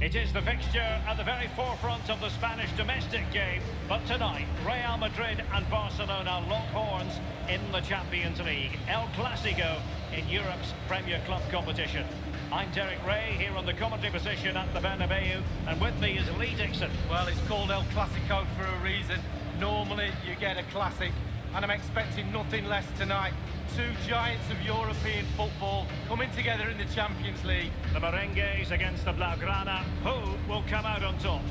It is the fixture at the very forefront of the Spanish domestic game, but tonight, Real Madrid and Barcelona lock horns in the Champions League. El Clasico in Europe's Premier Club competition. I'm Derek Ray, here on the commentary position at the Bernabeu, and with me is Lee Dixon. Well, it's called El Clasico for a reason. Normally, you get a classic, and I'm expecting nothing less tonight. Two giants of European football coming together in the Champions League. The Merengues against the Blaugrana. Who will come out on top?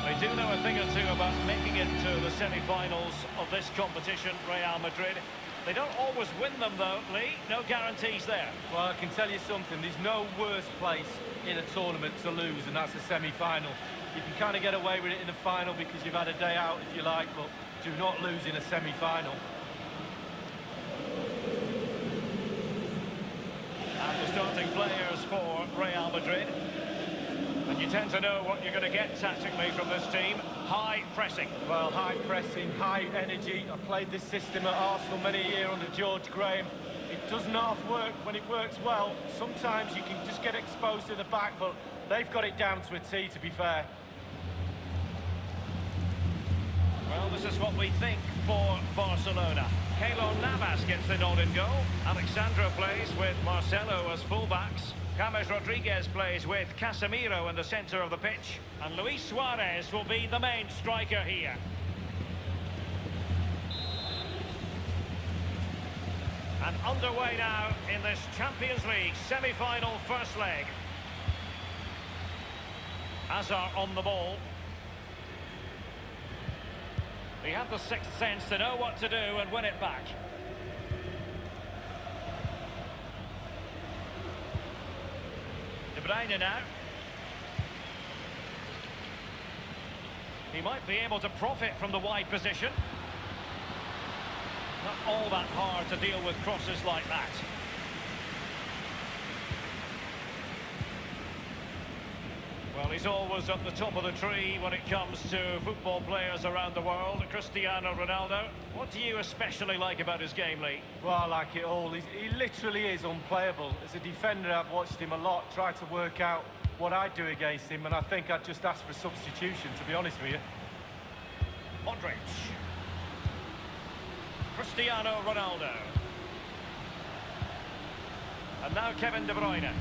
They do know a thing or two about making it to the semi-finals of this competition, Real Madrid. They don't always win them though, Lee. No guarantees there. Well, I can tell you something. There's no worse place in a tournament to lose, and that's a semi-final. You can kind of get away with it in the final because you've had a day out, if you like, but do not lose in a semi-final. And the starting players for Real Madrid. And you tend to know what you're going to get tactically from this team. High pressing. Well, high pressing, high energy. I played this system at Arsenal many a year under George Graham. It doesn't half work when it works well. Sometimes you can just get exposed to the back, but they've got it down to a T, to be fair. Well, this is what we think for Barcelona. Keylor Navas gets the nod in goal. Alexandra plays with Marcelo as fullbacks. James Rodriguez plays with Casemiro in the centre of the pitch. And Luis Suarez will be the main striker here. And underway now in this Champions League semi-final first leg. Hazard on the ball. He had the sixth sense to know what to do and win it back. De Bruyne now. He might be able to profit from the wide position. Not all that hard to deal with crosses like that. Well, he's always at the top of the tree when it comes to football players around the world. Cristiano Ronaldo. What do you especially like about his game, Lee? Well, I like it all. He literally is unplayable. As a defender, I've watched him a lot, tried to work out what I'd do against him, and I think I'd just ask for substitution, to be honest with you. Modric. Cristiano Ronaldo. And now Kevin De Bruyne.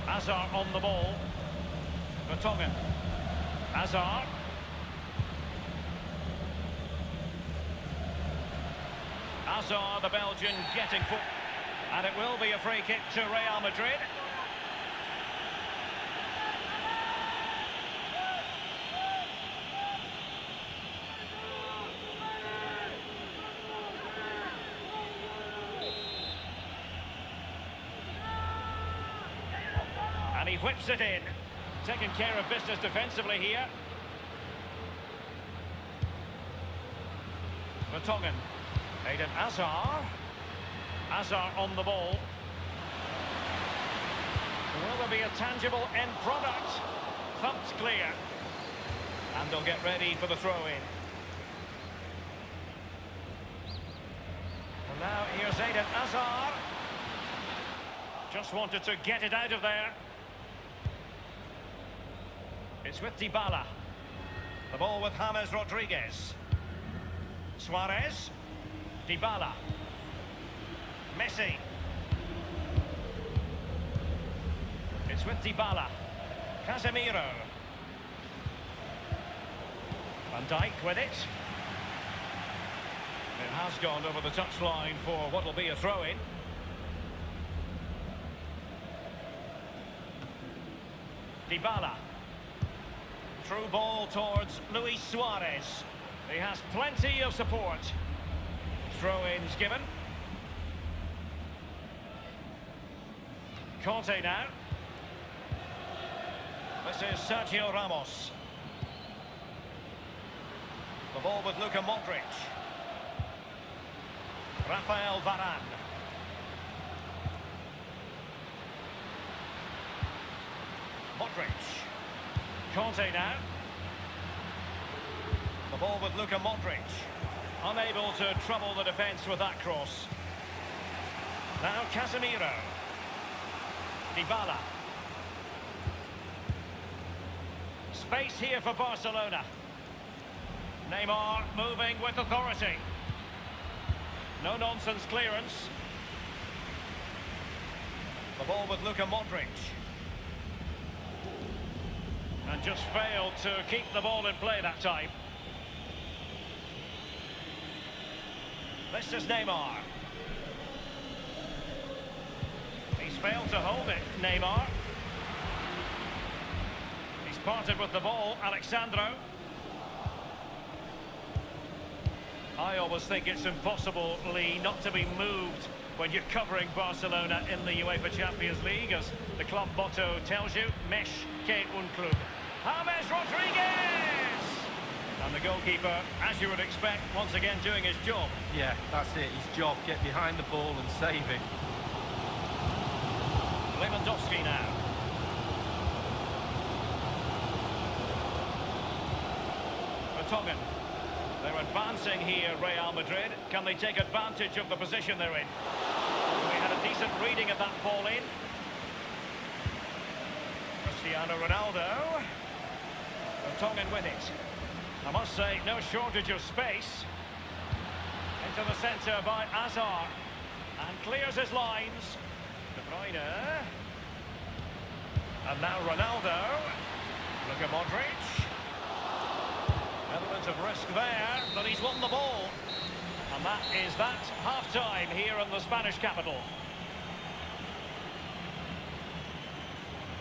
Hazard on the ball. Vertonghen. Hazard. Hazard, the Belgian, getting foot. And it will be a free kick to Real Madrid. And he whips it in. Taking care of business defensively here. Vertonghen. Eden Hazard. Hazard on the ball. Will there be a tangible end product? Thumped clear. And they'll get ready for the throw-in. And now here's Eden Hazard. Just wanted to get it out of there. It's with Dybala. The ball with James Rodriguez. Suarez. Dybala. Messi. It's with Dybala. Casemiro. Van Dijk with it. It has gone over the touchline for what will be a throw-in. Dybala. Through ball towards Luis Suarez. He has plenty of support. Throw-ins given. Conte now. This is Sergio Ramos. The ball with Luka Modric. Rafael Varane. Modric. Conte now. The ball with Luka Modric. Unable to trouble the defence with that cross. Now Casemiro. Dybala. Space here for Barcelona. Neymar moving with authority. No-nonsense clearance. The ball with Luka Modric. And just failed to keep the ball in play that time. This is Neymar. He's failed to hold it, Neymar. He's parted with the ball, Alexandro. I always think it's impossible, Lee, not to be moved when you're covering Barcelona in the UEFA Champions League, as the club motto tells you, Mesh que un club. James Rodriguez! And the goalkeeper, as you would expect, once again doing his job. Yeah, that's it, his job. Get behind the ball and save it. Lewandowski now. Vertonghen. They're advancing here, Real Madrid. Can they take advantage of the position they're in? We had a decent reading of that ball in. Cristiano Ronaldo. Vertonghen with it. I must say, no shortage of space. Into the centre by Hazard. And clears his lines. De Bruyne. And now Ronaldo. Luka Modric. Element of risk there, but he's won the ball. And that is that half-time here in the Spanish capital.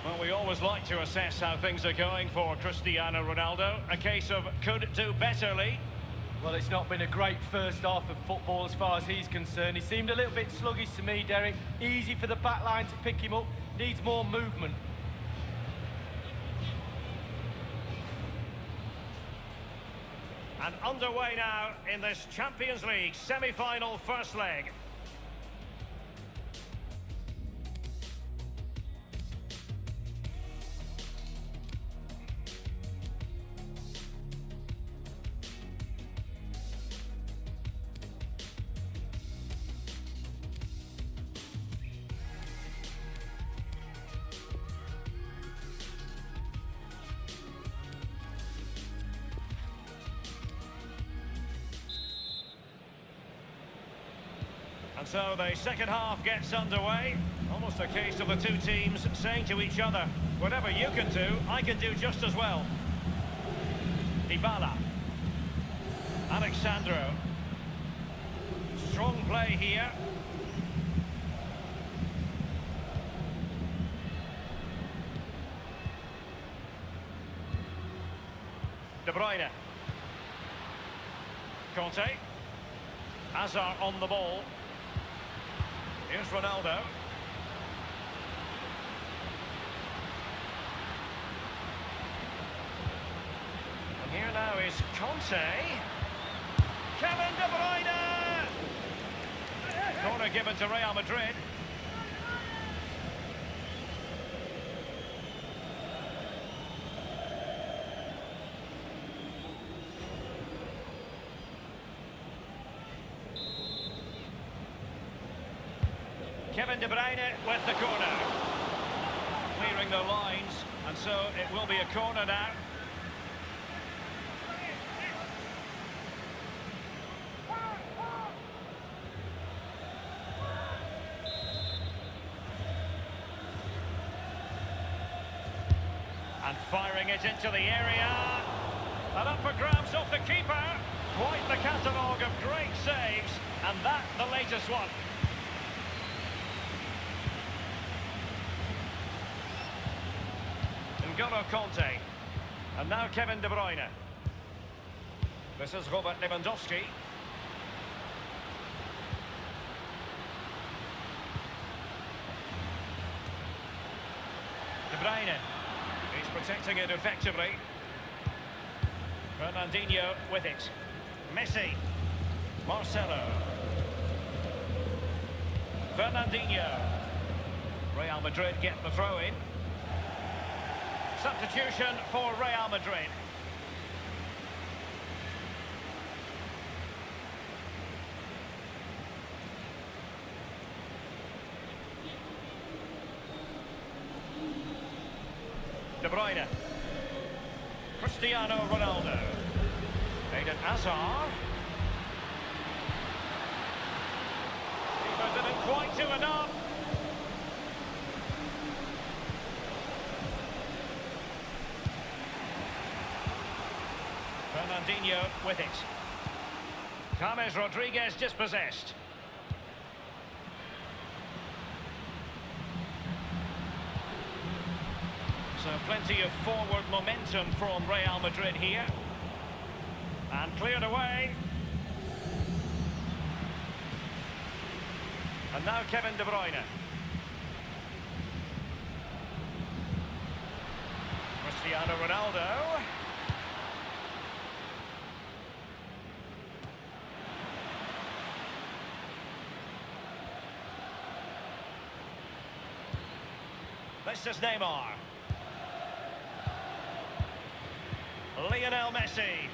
Well, we always like to assess how things are going for Cristiano Ronaldo. A case of could do better, Lee. Well, it's not been a great first half of football as far as he's concerned. He seemed a little bit sluggish to me, Derek. Easy for the back line to pick him up. Needs more movement. And underway now in this Champions League semi-final first leg. And so the second half gets underway. Almost a case of the two teams saying to each other, whatever you can do, I can do just as well. Dybala. Alexandro. Strong play here. De Bruyne. Conte. Hazard on the ball. Here's Ronaldo. And here now is Conte. Kevin De Bruyne! Corner given to Real Madrid. Kevin De Bruyne with the corner. Clearing the lines, and so it will be a corner now. And firing it into the area. And up for grabs off the keeper. Quite the catalogue of great saves, and that the latest one. N'Golo Conte. And now Kevin De Bruyne. This is Robert Lewandowski. De Bruyne. He's protecting it effectively. Fernandinho with it. Messi. Marcelo. Fernandinho. Real Madrid get the throw in. Substitution for Real Madrid. De Bruyne. Cristiano Ronaldo. Eden Hazard. Keeper didn't quite do enough. Fernandinho with it. James Rodriguez dispossessed. So plenty of forward momentum from Real Madrid here. And cleared away. And now Kevin De Bruyne. Cristiano Ronaldo. This is Neymar. Lionel Messi.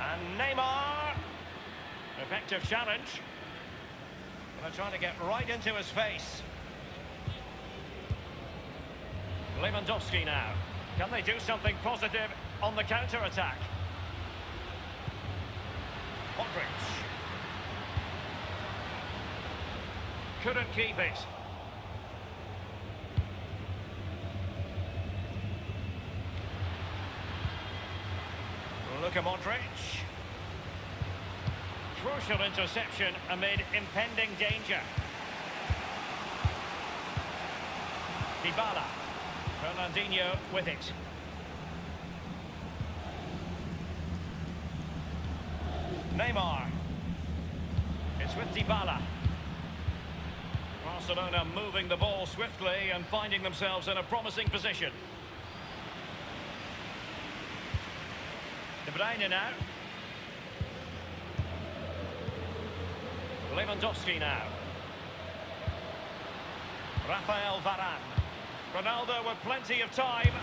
And Neymar. Effective challenge. They're trying to get right into his face. Lewandowski now. Can they do something positive on the counter-attack? Modric. Couldn't keep it. Luka Modric. Crucial interception amid impending danger. Dybala. Fernandinho with it. Neymar. It's with Dybala. Barcelona moving the ball swiftly and finding themselves in a promising position. De Bruyne now. Lewandowski now. Rafael Varane. Ronaldo with plenty of time.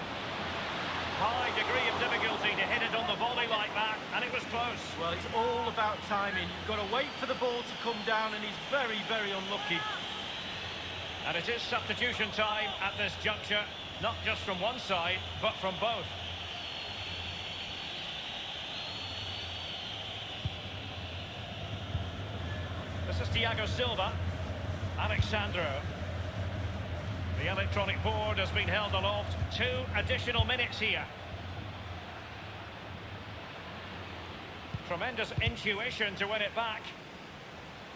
High degree of difficulty to hit it on the volley like that, and it was close. Well, it's all about timing. You've got to wait for the ball to come down, and he's very, very unlucky. And it is substitution time at this juncture, not just from one side, but from both. This is Thiago Silva. Alexandro. The electronic board has been held aloft. 2 additional minutes here. Tremendous intuition to win it back.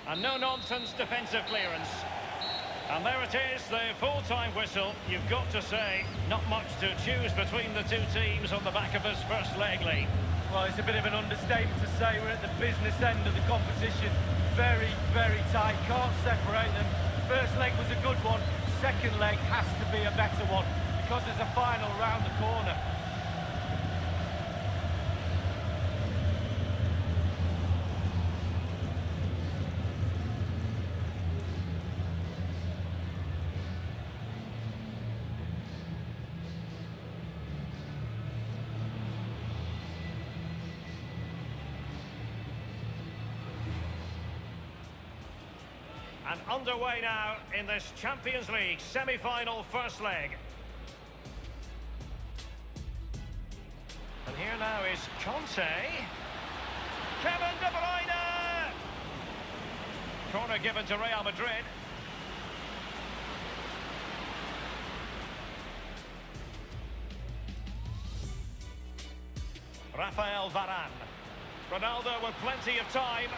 And no-nonsense defensive clearance. And there it is, the full-time whistle. You've got to say, not much to choose between the two teams on the back of this first leg lead. Well, it's a bit of an understatement to say we're at the business end of the competition. Very, very tight, can't separate them. First leg was a good one, second leg has to be a better one because there's a final round the corner. And underway now in this Champions League semi-final first leg. And here now is Conte. Kevin De Bruyne! Corner given to Real Madrid. Rafael Varane. Ronaldo with plenty of time.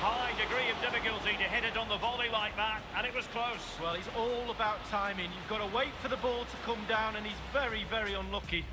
High degree of difficulty to hit it on the volley like that, and it was close. Well, it's all about timing. You've got to wait for the ball to come down, and he's very, very unlucky.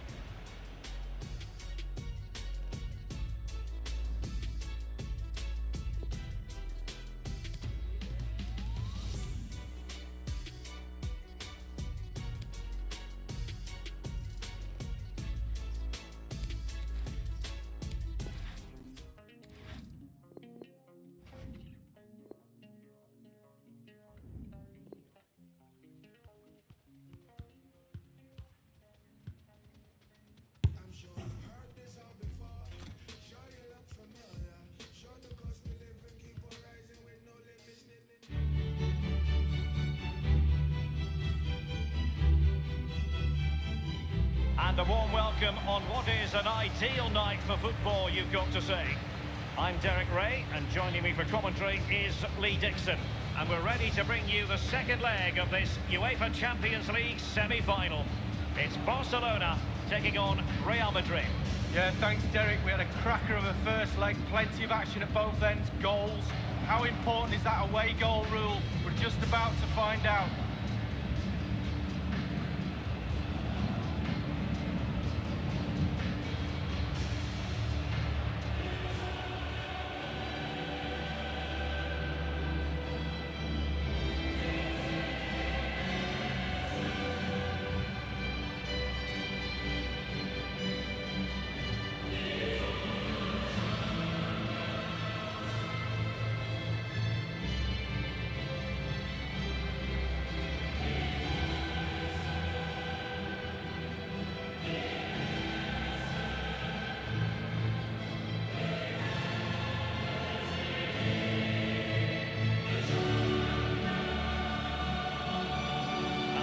And a warm welcome on what is an ideal night for football, you've got to say. I'm Derek Ray, and joining me for commentary is Lee Dixon. And we're ready to bring you the second leg of this UEFA Champions League semi-final. It's Barcelona taking on Real Madrid. Yeah, thanks, Derek. We had a cracker of a first leg, plenty of action at both ends, goals. How important is that away goal rule? We're just about to find out.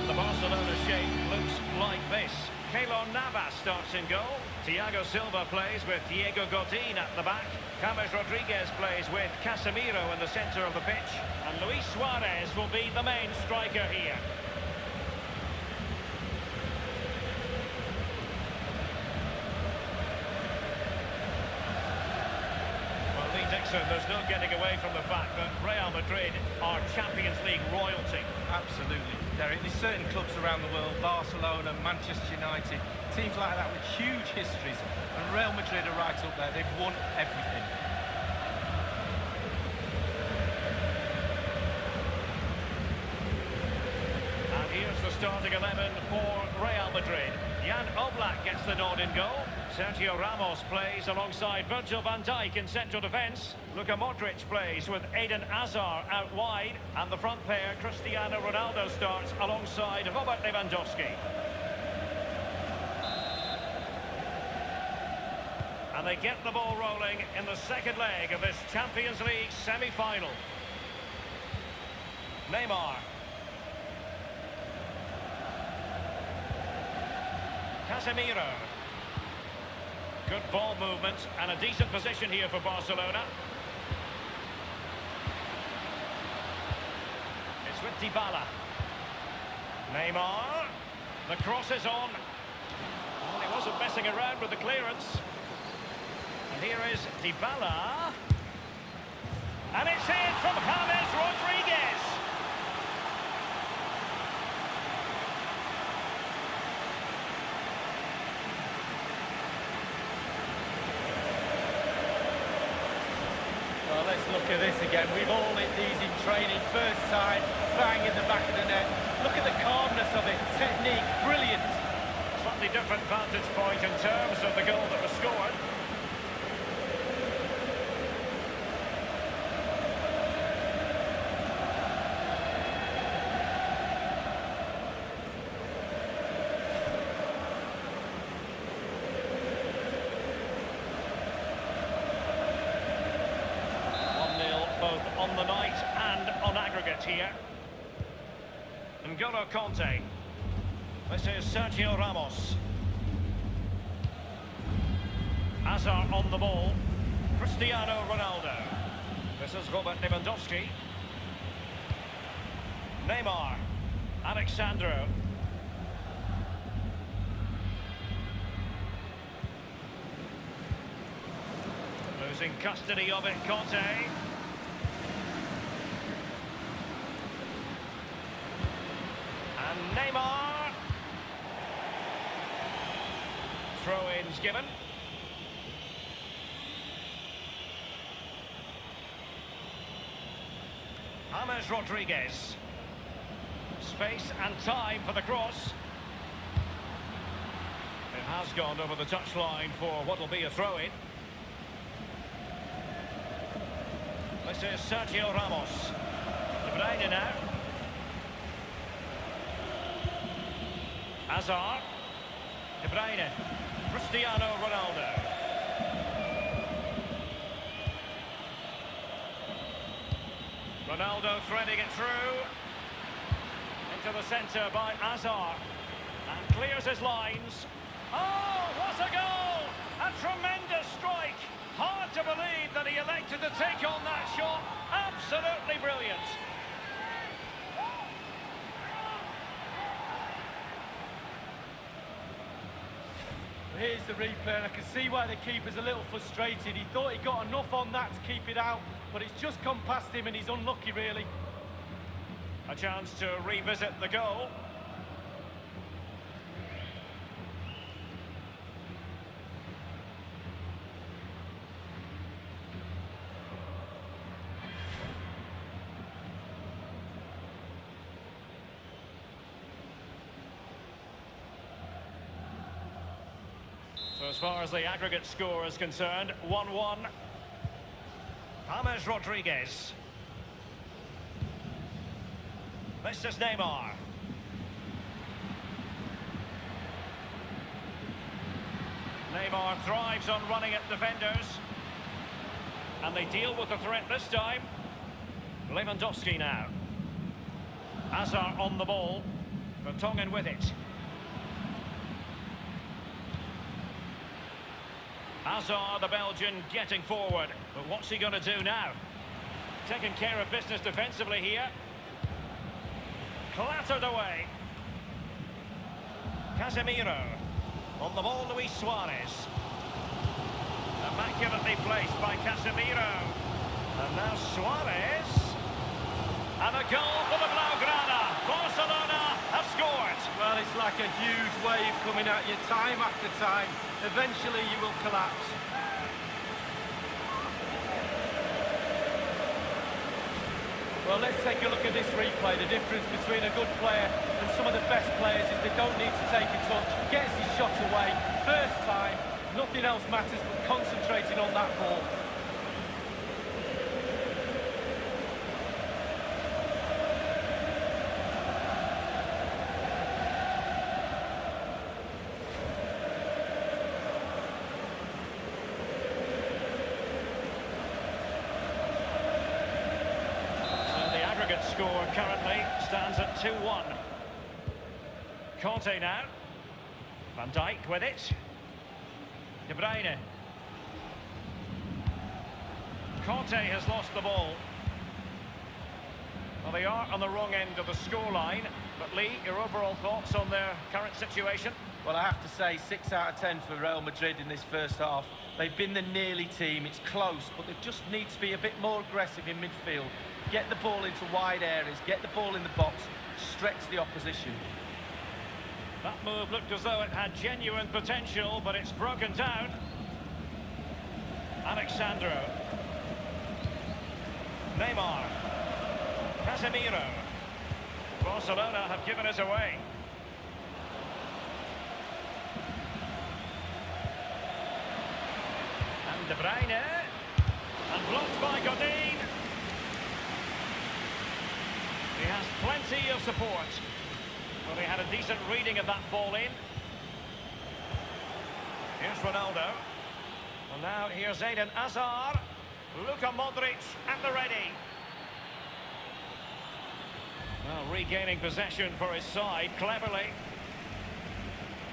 Barcelona shape looks like this. Keylor Navas starts in goal. Thiago Silva plays with Diego Godin at the back. James Rodriguez plays with Casemiro in the centre of the pitch. And Luis Suarez will be the main striker here. Well, Lee Dixon, there's no getting away from the fact that Real Madrid are Champions League royalty. Absolutely, Derek. There's certain clubs around the world, Barcelona, Manchester United, teams like that with huge histories, and Real Madrid are right up there. They've won everything. And here's the starting 11 for Real Madrid. Jan Oblak gets the nod in goal. Sergio Ramos plays alongside Virgil van Dijk in central defence. Luka Modric plays with Eden Hazard out wide. And the front pair, Cristiano Ronaldo, starts alongside Robert Lewandowski. And they get the ball rolling in the second leg of this Champions League semi-final. Neymar. Casemiro. Good ball movement and a decent position here for Barcelona. It's with Dybala. Neymar. The cross is on. Well, he wasn't messing around with the clearance. And here is Dybala. And it's in from James Rodriguez. Well, let's look at this again. We've all hit these in training. First time, bang in the back of the net. Look at the calmness of it. Technique, brilliant. Slightly different vantage point in terms of the goal that was scored. Both on the night and on aggregate here. N'Golo Kanté. This is Sergio Ramos. Hazard on the ball. Cristiano Ronaldo. This is Robert Lewandowski. Neymar. Alexandro. Losing custody of it, Kanté. And Neymar. Throw-ins given. James Rodriguez. Space and time for the cross. It has gone over the touchline for what will be a throw-in. This is Sergio Ramos. De Bruyne now. Hazard. De Bruyne. Cristiano Ronaldo. Ronaldo threading it through. Into the centre by Hazard. And clears his lines. Oh, what a goal! A tremendous strike. Hard to believe that he elected to take on that shot. Absolutely brilliant. Here's the replay, and I can see why the keeper's a little frustrated. He thought he got enough on that to keep it out, but it's just come past him and he's unlucky, really. A chance to revisit the goal. So as far as the aggregate score is concerned, 1-1. James Rodriguez. This is Neymar. Neymar thrives on running at defenders. And they deal with the threat this time. Lewandowski now. Hazard on the ball. Vertonghen with it. Hazard, the Belgian, getting forward. But what's he going to do now? Taking care of business defensively here. Clattered away. Casemiro. On the ball, Luis Suarez. Immaculately placed by Casemiro. And now Suarez. And a goal for the Blaugrana. Barcelona have scored. Well, it's like a huge wave coming at you time after time. Eventually you will collapse. Well, let's take a look at this replay. The difference between a good player and some of the best players is they don't need to take a touch. Gets his shot away. First time, nothing else matters but concentrating on that ball. Score currently stands at 2-1. Conte now. Van Dijk with it. De Bruyne. Conte has lost the ball. Well, they are on the wrong end of the scoreline. But Lee, your overall thoughts on their current situation? Well, I have to say 6 out of 10 for Real Madrid in this first half. They've been the nearly team. It's close, but they just need to be a bit more aggressive in midfield. Get the ball into wide areas, get the ball in the box, stretch the opposition. That move looked as though it had genuine potential, but it's broken down. Alexandro. Neymar. Casemiro. Barcelona have given us away. And De Bruyne. And blocked by Godin. He has plenty of support. Well, he had a decent reading of that ball in. Here's Ronaldo. Well, now here's Eden Hazard. Luka Modric at the ready. Well, regaining possession for his side cleverly.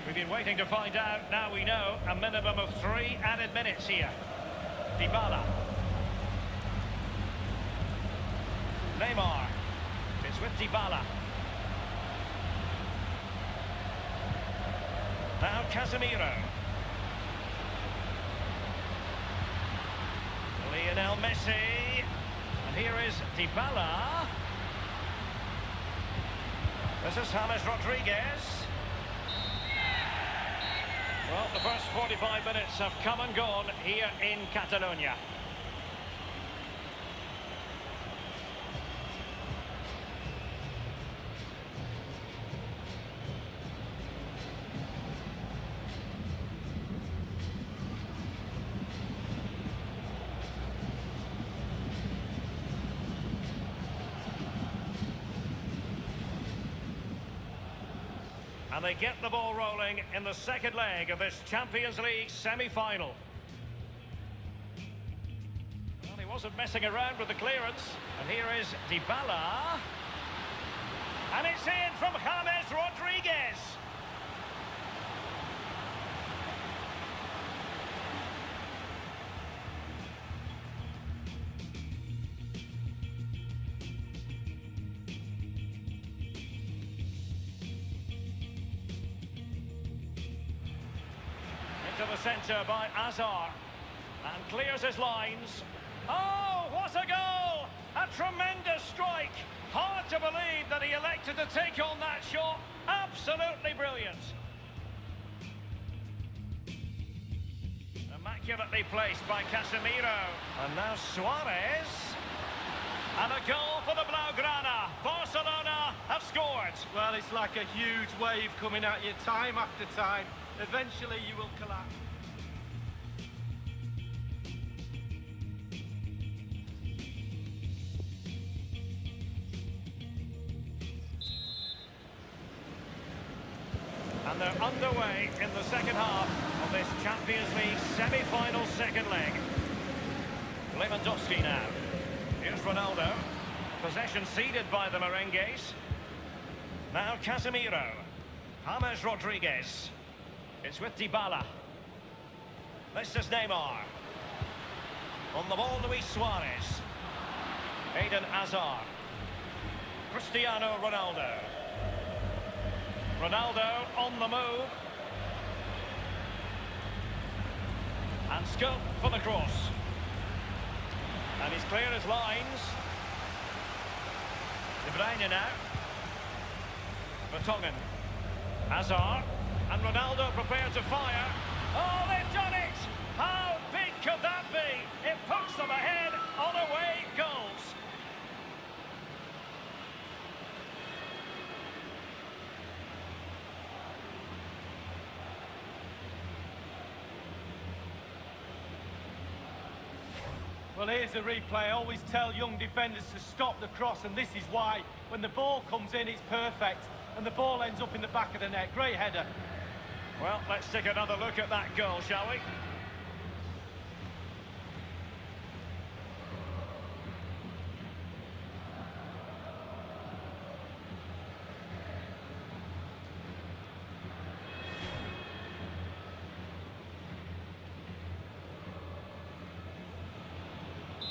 We've been waiting to find out. Now we know a minimum of 3 added minutes here. Dybala. Neymar. It's with Dybala. Now Casemiro. Lionel Messi. And here is Dybala. This is James Rodriguez. Well, the first 45 minutes have come and gone here in Catalonia. And they get the ball rolling in the second leg of this Champions League semi-final. Well, he wasn't messing around with the clearance. And here is Dybala. And it's in from James Rodriguez. the centre by Azar. And clears his lines. Oh, what a goal! A tremendous strike. Hard to believe that he elected to take on that shot. Absolutely brilliant. Immaculately placed by Casemiro. And now Suarez. And a goal for the Blaugrana. Barcelona have scored. Well, it's like a huge wave coming at you time after time. Eventually you will collapse. And they're underway in the second half of this Champions League semi-final second leg. Lewandowski now. Here's Ronaldo. Possession ceded by the Merengues. Now Casemiro. James Rodriguez. It's with Dybala. This is Neymar. On the ball, Luis Suarez. Eden Hazard. Cristiano Ronaldo. Ronaldo on the move. And scope for the cross. And he's cleared his lines. De Bruyne now. Vertonghen. Hazard. And Ronaldo prepared to fire. Oh, they've done it! How big could that be? It puts them ahead on away goals. Well, here's a replay. I always tell young defenders to stop the cross, and this is why. When the ball comes in, it's perfect, and the ball ends up in the back of the net. Great header. Well, let's take another look at that goal, shall we?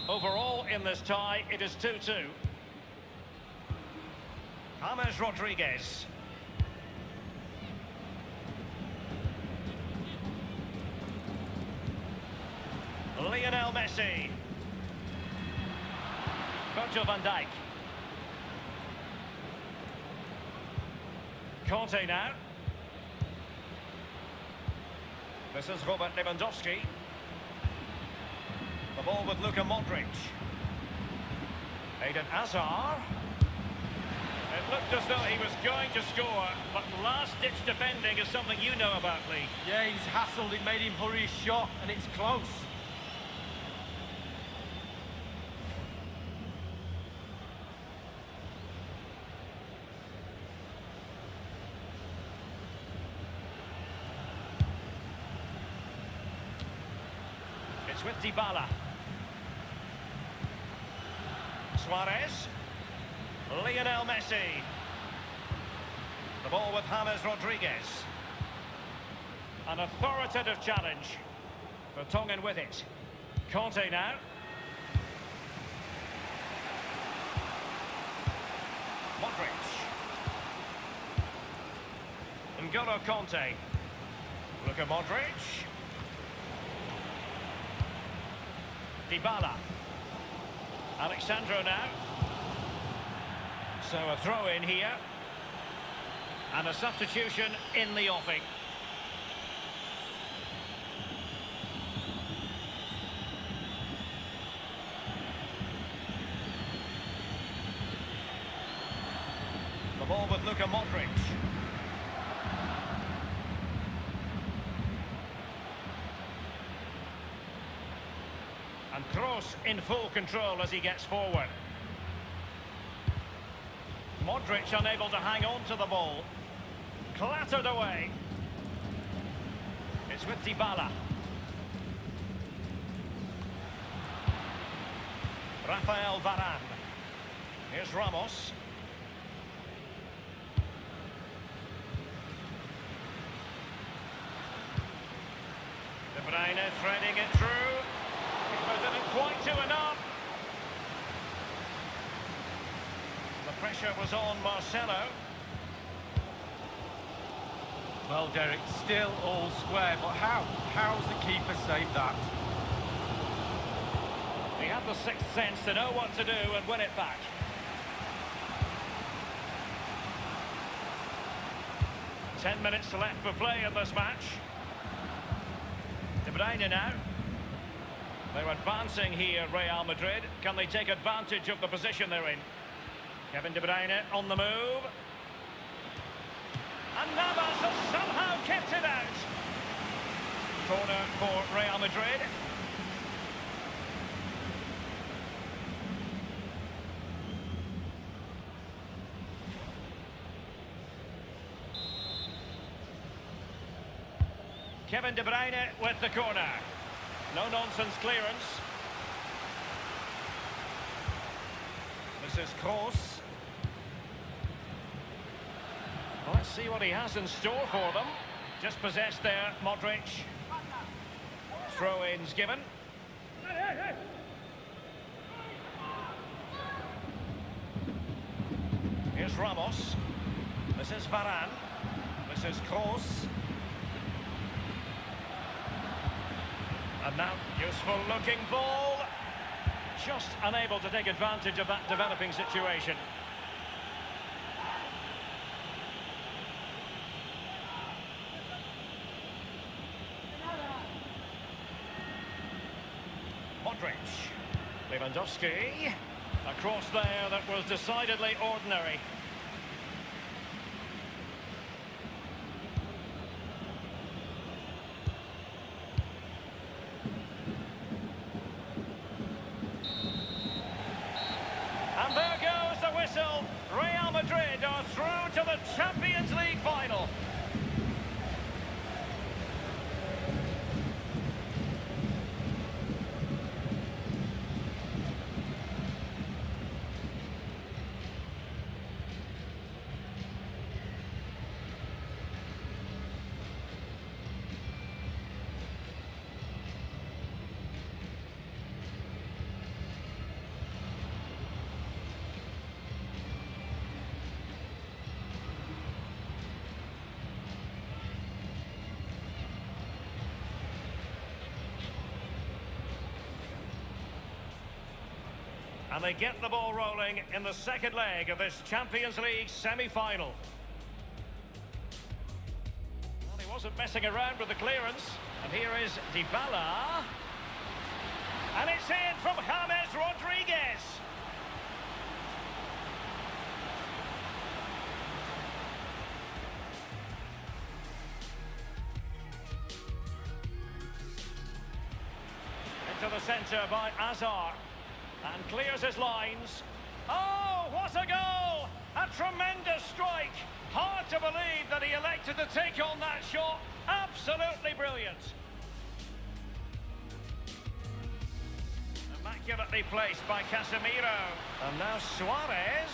Overall, in this tie, it is 2-2. James Rodriguez. Lionel Messi. Virgil van Dijk. Conte now. This is Robert Lewandowski. The ball with Luka Modric. Eden Hazard. It looked as though he was going to score, but last-ditch defending is something you know about, Lee. Yeah, he's hassled, it made him hurry his shot, and it's close. It's with Dybala. Suarez. Lionel Messi. The ball with James Rodriguez. An authoritative challenge. Vertonghen with it. Conte now. Modric. N'Golo Conte. Luka Modric. Dybala. Alexandro now. So a throw in here. And a substitution in the offing. The ball with Luka Modric. And Kroos in full control as he gets forward. Modric unable to hang on to the ball. Clattered away. It's with Dybala. Rafael Varane. Here's Ramos. De Bruyne threading it through. But didn't quite do enough. The pressure was on Marcelo. Well, Derek, still all square, but how? How's the keeper saved that? He had the sixth sense to know what to do and win it back. Ten minutes left for play in this match. De Bruyne now. They're advancing here, Real Madrid. Can they take advantage of the position they're in? Kevin De Bruyne on the move. And Navas has somehow kept it out. Corner for Real Madrid. Kevin De Bruyne with the corner. No-nonsense clearance. This is Kroos. Well, let's see what he has in store for them. Just possessed there, Modric. Throw-ins given. Here's Ramos. This is Varane. This is Kroos. And now, useful looking ball. Just unable to take advantage of that developing situation. Modric. Lewandowski. A cross there that was decidedly ordinary. And there goes the whistle. Real Madrid are through to the Champions League final. And they get the ball rolling in the second leg of this Champions League semi-final. Well, he wasn't messing around with the clearance. And here is Dybala. And it's in from James Rodriguez. Into the centre by Azar. And clears his lines. Oh, what a goal! A tremendous strike. Hard to believe that he elected to take on that shot. Absolutely brilliant. Immaculately placed by Casemiro. And now Suarez.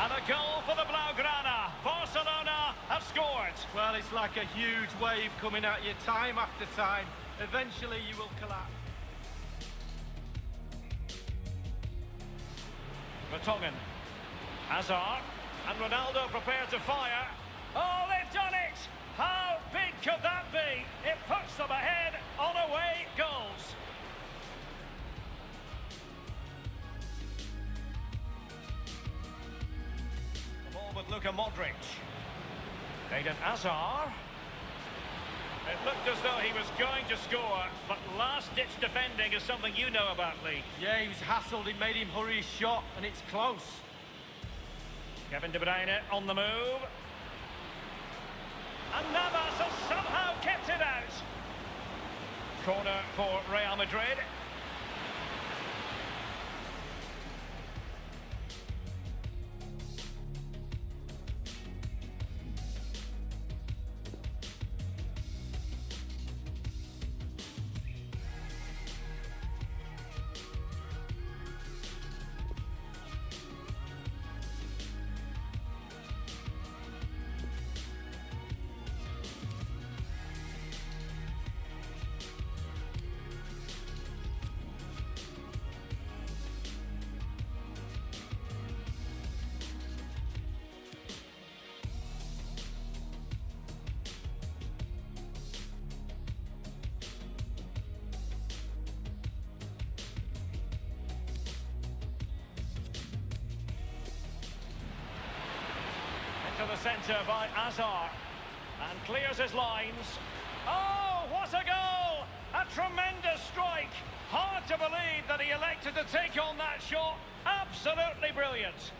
And a goal for the Blaugrana. Barcelona have scored. Well, it's like a huge wave coming at you time after time. Eventually you will collapse. Vertonghen. Hazard. And Ronaldo prepared to fire. Oh, they've done it! How big could that be? It puts them ahead on away goals. The ball with Luka Modric. Eden Hazard. It looked as though he was going to score, but last-ditch defending is something you know about, Lee. Yeah, he was hassled, it made him hurry his shot, and it's close. Kevin De Bruyne on the move. And Navas has somehow kept it out. Corner for Real Madrid. the centre by Azar. And clears his lines. Oh, what a goal! A tremendous strike. Hard to believe that he elected to take on that shot. Absolutely brilliant.